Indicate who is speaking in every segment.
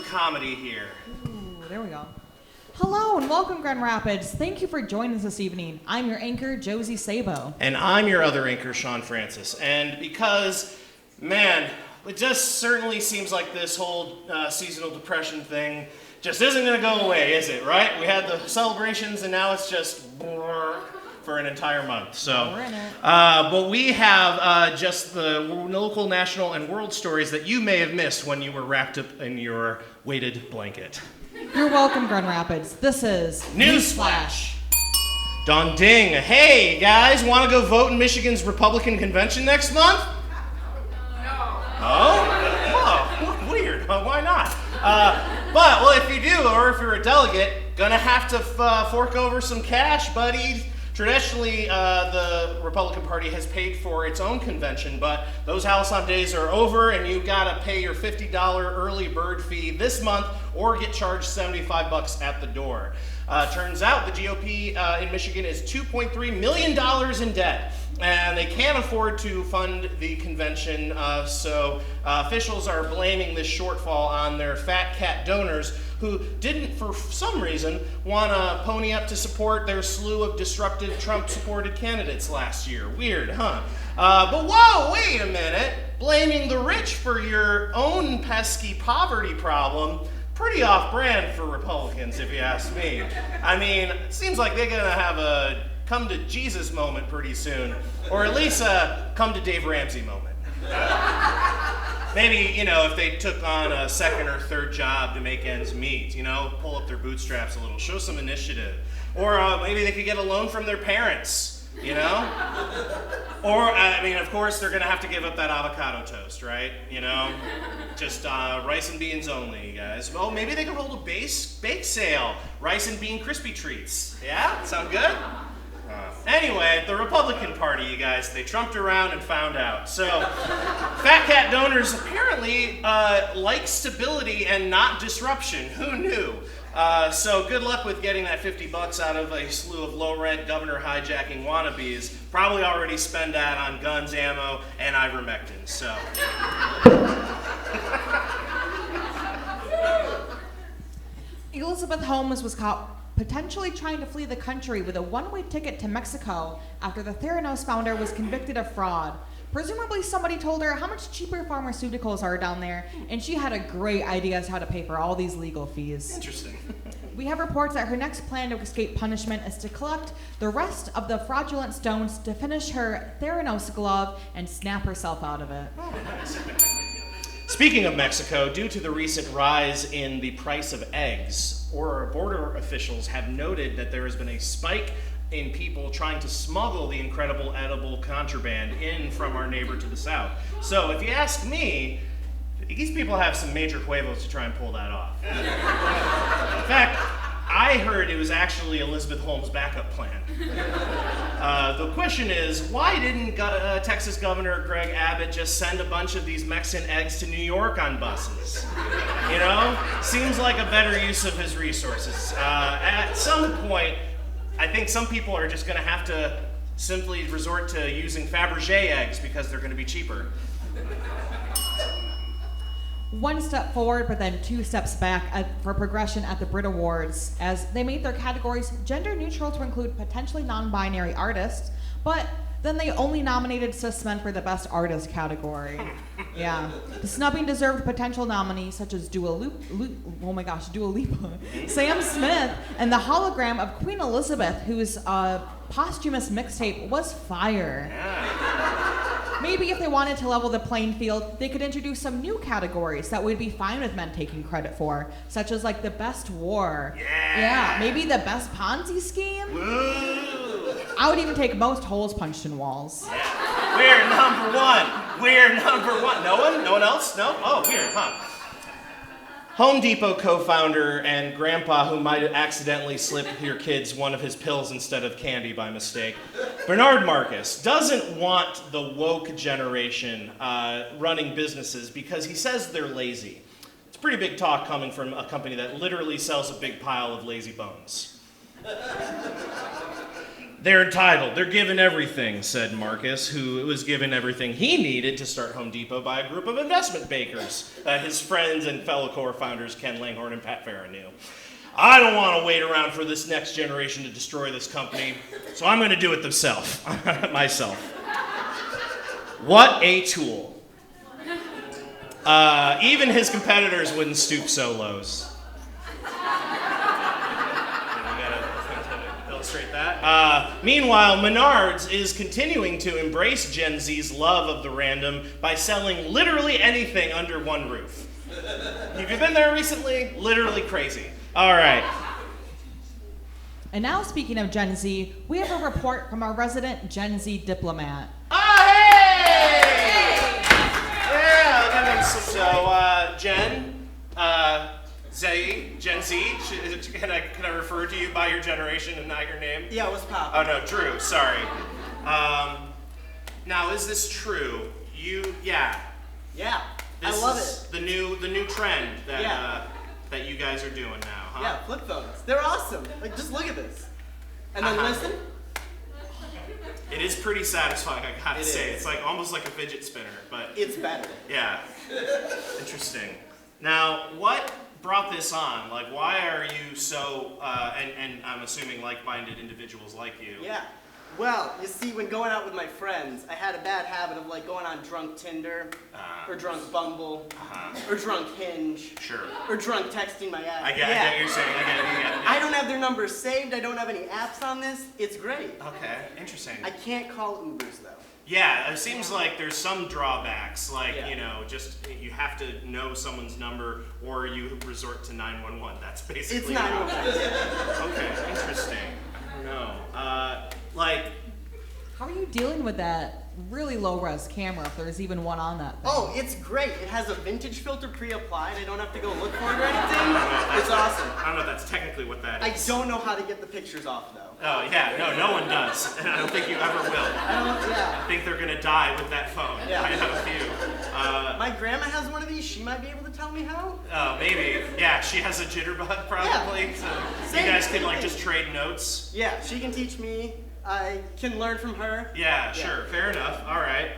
Speaker 1: comedy here.
Speaker 2: Ooh, there we go. Hello and welcome, Grand Rapids. Thank you for joining us this evening. I'm your anchor, Josie Sabo.
Speaker 1: And I'm your other anchor, Sean Francis. And because, man, it just certainly seems like this whole seasonal depression thing just isn't going to go away, is it, right? We had the celebrations and now it's just for an entire month. So, but we have just the local, national, and world stories that you may have missed when you were wrapped up in your weighted blanket.
Speaker 2: You're welcome, Grand Rapids. This is
Speaker 1: NewsFlash. Dong ding. Hey, guys, want to go vote in Michigan's Republican convention next month? No. Oh, weird. Why not? But, well, if you do, or if you're a delegate, gonna have to fork over some cash, buddy. Traditionally, the Republican Party has paid for its own convention, but those Halcyon days are over, and you've got to pay your $50 early bird fee this month, or get charged $75 at the door. Turns out the GOP in Michigan is $2.3 million in debt, and they can't afford to fund the convention, so officials are blaming this shortfall on their fat cat donors who didn't, for some reason, want to pony up to support their slew of disruptive Trump-supported candidates last year. Weird, huh? But whoa, wait a minute. Blaming the rich for your own pesky poverty problem, pretty off-brand for Republicans, if you ask me. I mean, it seems like they're going to have a come to Jesus moment pretty soon, or at least a come to Dave Ramsey moment. Maybe, if they took on a second or third job to make ends meet, pull up their bootstraps a little, show some initiative. Or maybe they could get a loan from their parents, Or, of course, they're going to have to give up that avocado toast, right? Just rice and beans only, you guys. Well, maybe they could hold a bake sale, rice and bean crispy treats. Yeah? Sound good? Anyway, the Republican Party, you guys, they trumped around and found out. So, fat cat donors apparently like stability and not disruption. Who knew? So good luck with getting that $50 out of a slew of low-rent governor hijacking wannabes. Probably already spend that on guns, ammo, and ivermectin. So.
Speaker 2: Elizabeth Holmes was caught potentially trying to flee the country with a one-way ticket to Mexico after the Theranos founder was convicted of fraud. Presumably somebody told her how much cheaper pharmaceuticals are down there, and she had a great idea as to how to pay for all these legal fees.
Speaker 1: Interesting.
Speaker 2: We have reports that her next plan to escape punishment is to collect the rest of the fraudulent stones to finish her Theranos glove and snap herself out of it.
Speaker 1: Oh, nice. Speaking of Mexico, due to the recent rise in the price of eggs, border officials have noted that there has been a spike in people trying to smuggle the incredible edible contraband in from our neighbor to the south. So if you ask me, these people have some major huevos to try and pull that off. In fact, I heard it was actually Elizabeth Holmes' backup plan. The question is, why didn't Texas Governor Greg Abbott just send a bunch of these Mexican eggs to New York on buses? Seems like a better use of his resources. At some point, I think some people are just going to have to simply resort to using Fabergé eggs because they're going to be cheaper.
Speaker 2: One step forward, but then two steps back for progression at the Brit Awards, as they made their categories gender neutral to include potentially non-binary artists, but then they only nominated cis men for the best artist category. Yeah. The snubbing deserved potential nominees such as Dua Lipa, Sam Smith, and the hologram of Queen Elizabeth, whose posthumous mixtape was fire.
Speaker 1: Yeah.
Speaker 2: Maybe if they wanted to level the playing field, they could introduce some new categories that would be fine with men taking credit for, such as like the best war. Yeah, maybe the best Ponzi scheme.
Speaker 1: Woo.
Speaker 2: I would even take most holes punched in walls.
Speaker 1: Yeah. We're number one. We're number one. No one? No one else? No? Oh, weird, huh? Home Depot co-founder and grandpa who might accidentally slip your kids one of his pills instead of candy by mistake, Bernard Marcus, doesn't want the woke generation running businesses because he says they're lazy. It's pretty big talk coming from a company that literally sells a big pile of lazy bones. They're entitled. They're given everything, said Marcus, who was given everything he needed to start Home Depot by a group of investment bankers, his friends and fellow core founders Ken Langhorne and Pat Farah knew. I don't want to wait around for this next generation to destroy this company, so I'm going to do it myself. What a tool. Even his competitors wouldn't stoop so lows. That. Meanwhile, Menards is continuing to embrace Gen Z's love of the random by selling literally anything under one roof. Have you been there recently? Literally crazy. All right.
Speaker 2: And now, speaking of Gen Z, we have a report from our resident Gen Z diplomat.
Speaker 1: Hey! Yeah, so Gen Z, can I refer to you by your generation and not your name?
Speaker 3: Yeah, what's pop?
Speaker 1: Oh no, Drew, sorry. Now, is this true? Yeah.
Speaker 3: I love it.
Speaker 1: The new trend that you guys are doing now, huh?
Speaker 3: Yeah, flip phones. They're awesome. Like, just look at this. And then listen.
Speaker 1: It is pretty satisfying, I gotta say.
Speaker 3: Is.
Speaker 1: It's like almost like a fidget spinner, but
Speaker 3: it's better.
Speaker 1: Yeah. Interesting. Now, what brought this on? Like, why are you so, and I'm assuming like-minded individuals like you?
Speaker 3: Yeah. Well, you see, when going out with my friends, I had a bad habit of like going on drunk Tinder, or drunk Bumble, or drunk Hinge, or drunk texting my ex.
Speaker 1: I get what you're saying. I get it.
Speaker 3: I don't have their numbers saved. I don't have any apps on this. It's great.
Speaker 1: Okay, interesting.
Speaker 3: I can't call Ubers though.
Speaker 1: Yeah, it seems like there's some drawbacks, like, just you have to know someone's number or you resort to 911. That's basically
Speaker 3: it's 911.
Speaker 1: Okay, interesting. I don't know.
Speaker 2: How are you dealing with that really low-res camera, if there's even one on that thing?
Speaker 3: Oh, it's great. It has a vintage filter pre-applied. I don't have to go look for it or anything. It's awesome.
Speaker 1: I don't know if that's technically what that is.
Speaker 3: I don't know how to get the pictures off, though.
Speaker 1: Oh, yeah. No one does. And I don't think you ever will.
Speaker 3: I
Speaker 1: think they're going to die with that phone.
Speaker 3: Yeah.
Speaker 1: I have a few.
Speaker 3: My grandma has one of these. She might be able to tell me how.
Speaker 1: Oh, maybe. Yeah, she has a jitterbug, probably.
Speaker 3: Yeah.
Speaker 1: So you guys can, just trade notes.
Speaker 3: Yeah, she can teach me. I can learn from her.
Speaker 1: Yeah, sure. Fair enough. All right.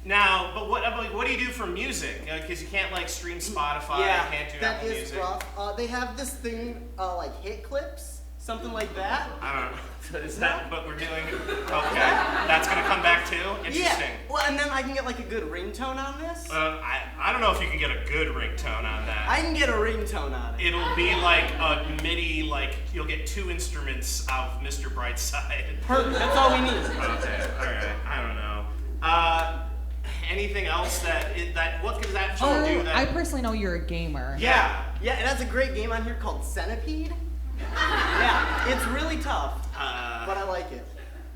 Speaker 1: Now, but what do you do for music? Because you can't stream Spotify.
Speaker 3: Yeah,
Speaker 1: you can't do
Speaker 3: that
Speaker 1: Apple
Speaker 3: is
Speaker 1: Music.
Speaker 3: rough. They have this thing like hit clips, something like that.
Speaker 1: I don't know. Is that what we're doing? Okay. That's gonna come back too. Interesting.
Speaker 3: Yeah. Well, and then I can get a good ringtone on this.
Speaker 1: I don't know if you can get a good ringtone on that.
Speaker 3: I can get a ringtone on it.
Speaker 1: It'll be like a MIDI, you'll get two instruments of Mr. Brightside.
Speaker 3: Perfect. That's all we need.
Speaker 1: Okay. All right. I don't know. Anything else what does that phone do?
Speaker 2: I personally know you're a gamer.
Speaker 3: Yeah. Yeah. It has a great game on here called Centipede. Yeah. It's really tough, but I like it.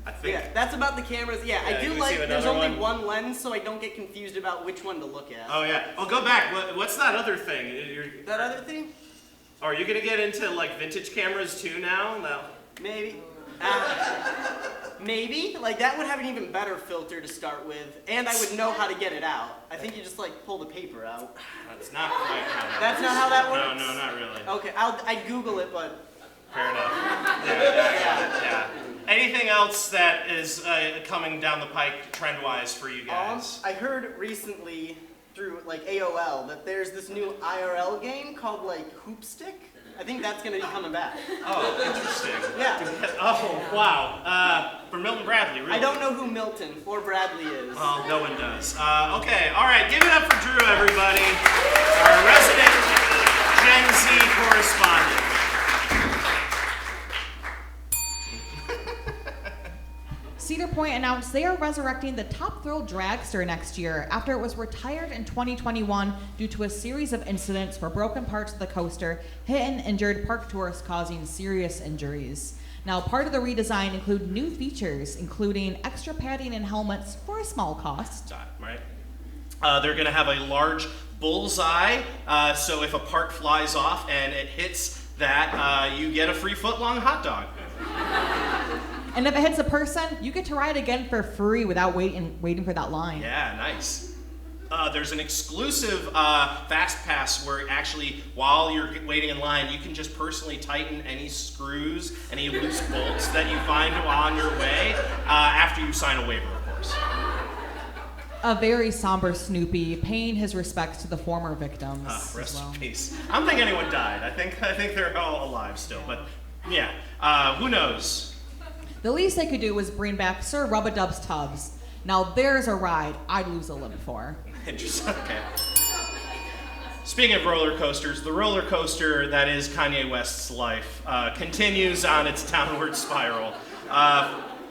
Speaker 1: I think.
Speaker 3: Yeah, that's about the cameras. Yeah, I do there's only one lens, so I don't get confused about which one to look at.
Speaker 1: Oh, yeah. Oh, go back. What's that other thing?
Speaker 3: That other thing?
Speaker 1: Oh, are you going to get into, vintage cameras, too, now? No.
Speaker 3: Maybe. Maybe. That would have an even better filter to start with, and I would know how to get it out. I think you just, pull the paper out.
Speaker 1: That's not quite how that works.
Speaker 3: That's not how that works?
Speaker 1: No, not really.
Speaker 3: Okay, I'd Google it, but...
Speaker 1: Fair enough. Yeah. Anything else that is coming down the pike trend-wise for you guys?
Speaker 3: I heard recently through AOL that there's this new IRL game called Hoopstick. I think that's going to be coming back.
Speaker 1: Oh, interesting.
Speaker 3: Yeah.
Speaker 1: Oh, wow. For Milton Bradley, really?
Speaker 3: I don't know who Milton or Bradley is.
Speaker 1: Oh, no one does. Okay, all right. Give it up for Drew, everybody. Our resident Gen Z correspondent.
Speaker 2: Cedar Point announced they are resurrecting the Top Thrill Dragster next year after it was retired in 2021 due to a series of incidents where broken parts of the coaster hit and injured park tourists, causing serious injuries. Now, part of the redesign include new features, including extra padding and helmets for a small cost.
Speaker 1: Right. They're going to have a large bullseye, so if a part flies off and it hits that, you get a free foot-long hot dog.
Speaker 2: And if it hits a person, you get to ride again for free without waiting for that line.
Speaker 1: Yeah, nice. there's an exclusive fast pass where actually, while you're waiting in line, you can just personally tighten any screws, any loose bolts that you find on your way after you sign a waiver, of course.
Speaker 2: A very somber Snoopy paying his respects to the former victims.
Speaker 1: Rest
Speaker 2: in
Speaker 1: peace. I don't think anyone died. I think they're all alive still, but yeah, who knows?
Speaker 2: The least they could do was bring back Sir Rub-a-Dub's Tubbs. Now there's a ride I'd lose a limb for.
Speaker 1: Interesting. Okay. Speaking of roller coasters, the roller coaster that is Kanye West's life continues on its downward spiral.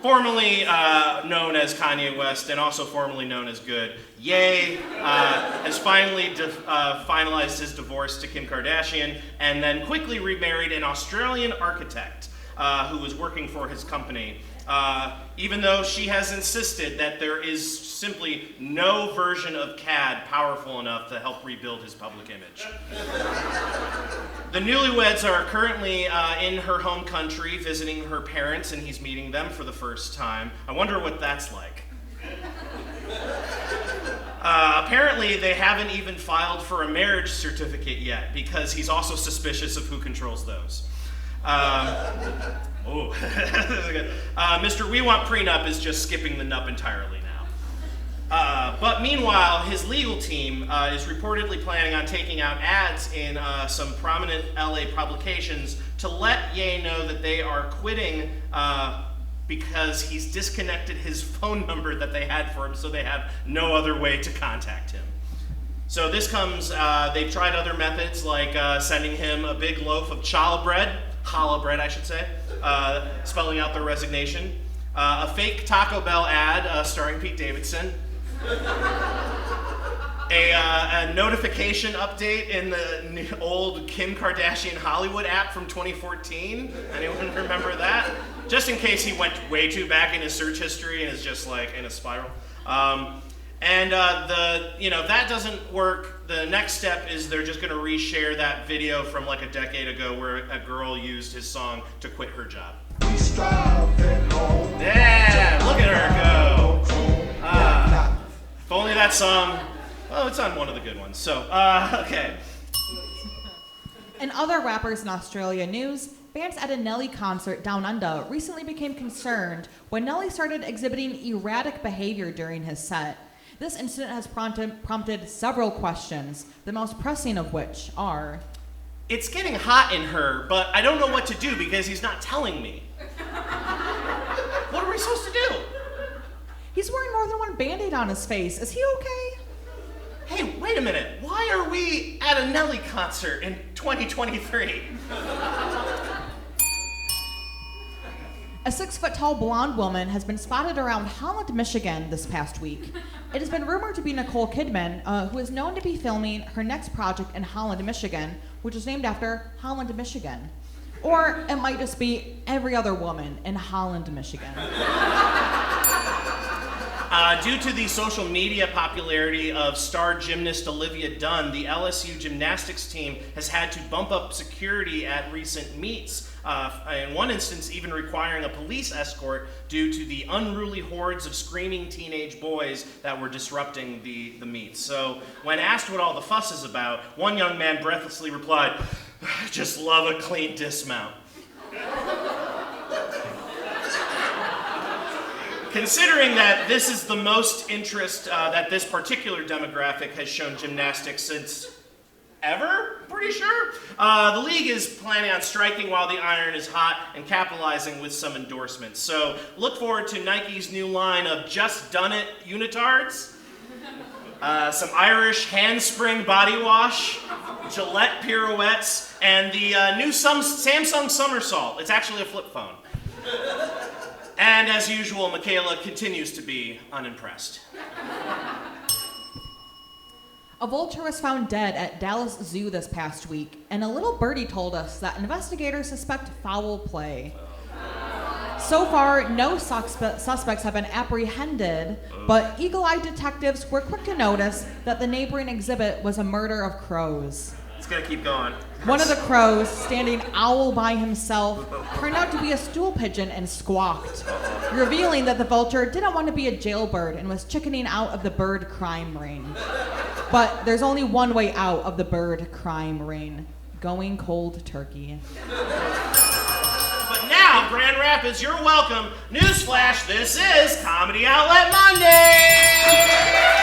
Speaker 1: Formerly known as Kanye West and also formerly known as Good, Ye has finally finalized his divorce to Kim Kardashian and then quickly remarried an Australian architect who was working for his company, even though she has insisted that there is simply no version of CAD powerful enough to help rebuild his public image. The newlyweds are currently in her home country visiting her parents, and he's meeting them for the first time. I wonder what that's like. Apparently, they haven't even filed for a marriage certificate yet because he's also suspicious of who controls those. Mr. We Want Prenup is just skipping the nup entirely now. But meanwhile, his legal team is reportedly planning on taking out ads in some prominent LA publications to let Ye know that they are quitting because he's disconnected his phone number that they had for him, so they have no other way to contact him. So this comes, they've tried other methods like sending him a big loaf of challah bread I should say, spelling out their resignation, a fake Taco Bell ad starring Pete Davidson, a notification update in the old Kim Kardashian Hollywood app from 2014. Anyone remember that? Just in case he went way too back in his search history and is just like in a spiral. If that doesn't work, the next step is they're just going to reshare that video from like a decade ago where a girl used his song to quit her job. Yeah, look at her go. If only that song, well, it's on one of the good ones. So, okay.
Speaker 2: In other rappers in Australia news, fans at a Nelly concert down under recently became concerned when Nelly started exhibiting erratic behavior during his set. This incident has prompted several questions, the most pressing of which are:
Speaker 1: it's getting hot in her, but I don't know what to do because he's not telling me. What are we supposed to do?
Speaker 2: He's wearing more than one Band-Aid on his face. Is he okay?
Speaker 1: Hey, wait a minute. Why are we at a Nelly concert in 2023?
Speaker 2: A 6-foot-tall blonde woman has been spotted around Holland, Michigan this past week. It has been rumored to be Nicole Kidman, who is known to be filming her next project in Holland, Michigan, which is named after Holland, Michigan. Or it might just be every other woman in Holland, Michigan.
Speaker 1: Due to the social media popularity of star gymnast Olivia Dunn, the LSU gymnastics team has had to bump up security at recent meets, in one instance even requiring a police escort due to the unruly hordes of screaming teenage boys that were disrupting the meets. So when asked what all the fuss is about, one young man breathlessly replied, "I just love a clean dismount." Considering that this is the most interest that this particular demographic has shown gymnastics since ever, pretty sure, the league is planning on striking while the iron is hot and capitalizing with some endorsements. So look forward to Nike's new line of Just Done It unitards, some Irish handspring body wash, Gillette pirouettes, and the new Samsung somersault. It's actually a flip phone. And as usual, Michaela continues to be unimpressed.
Speaker 2: A vulture was found dead at Dallas Zoo this past week, and a little birdie told us that investigators suspect foul play. So far, no suspects have been apprehended, but eagle-eyed detectives were quick to notice that the neighboring exhibit was a murder of crows.
Speaker 1: It's gonna keep going.
Speaker 2: One of the crows, standing owl by himself, turned out to be a stool pigeon and squawked, revealing that the vulture didn't want to be a jailbird and was chickening out of the bird crime ring. But there's only one way out of the bird crime ring: going cold turkey.
Speaker 1: But now, Grand Rapids, you're welcome. Newsflash, this is Comedy Outlet Monday!